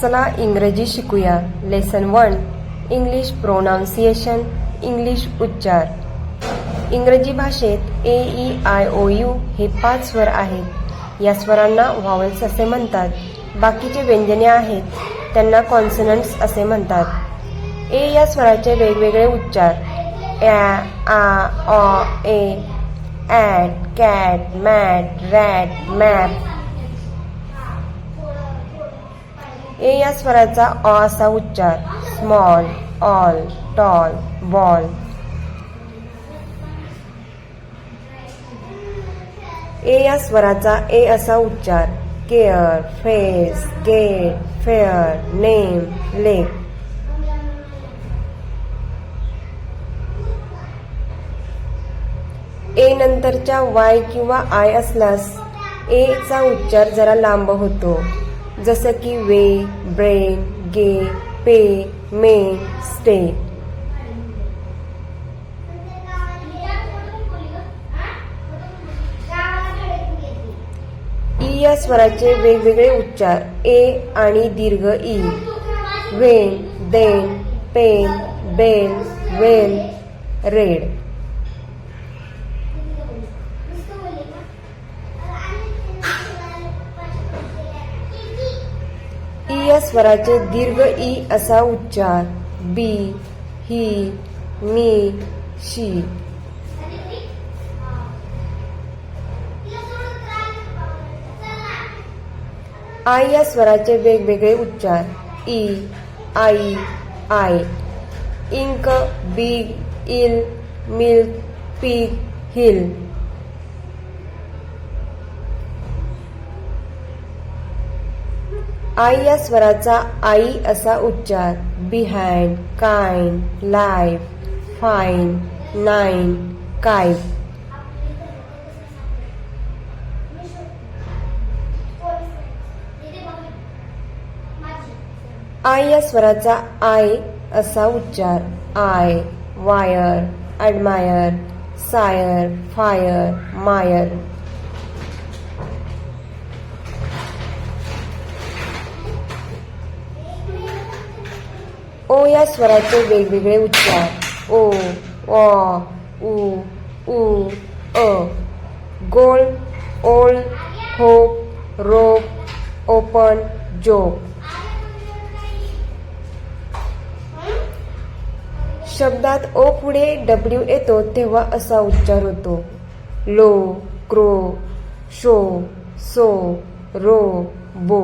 चला इंग्रजी शिकूया. लेसन 1 इंग्लिश प्रोनाउन्सिएशन, इंग्लिश उच्चार. इंग्रजी भाषेत AEIOU हे 5 स्वर आहेत. या स्वरांना व्हावल्स असे म्हणतात. बाकीचे व्यंजने आहेत त्यांना कॉन्सनंट्स असे म्हणतात. ए या स्वराचे वेगवेगळे उच्चार: ॲ, आ, ऑ, ए, at, cat, mat, rat, map. A या स्वराचा ऑ असा उच्चार: small, all, tall, ball. A या स्वराचा ए असा उच्चार: care, face, gate, fair, name, lake. A नंतरच्या वाय किंवा आय असल्यास ए चा उच्चार जरा लांब होतो, जसं की way, brain, gay, pay, main, stay. E या स्वराचे वेगवेगळे उच्चार: ए आणि दीर्घ ई. When, then, pen, bell, well, red. E या स्वराचे दीर्घ ई असा उच्चार: बी, ही, मी, शी. आय या स्वराचे वेगवेगळे उच्चार: ई, आई, आय. Ink, big, ill, milk, pig, hill. I या स्वराचा आई असा उच्चार: behind, kind, life, fine, nine, kite. I या स्वराचा आय असा उच्चार: I, wire, admire, sire, fire, mire. O या स्वराचे वेगवेगळे उच्चार: ओ, ऑ, उ, अ. Gold, old, hope, rope, open, joke. शब्दात ओ पुढे डब्ल्यू येतो तेव्हा असा उच्चार होतो: low, crow, show, so, row, बो.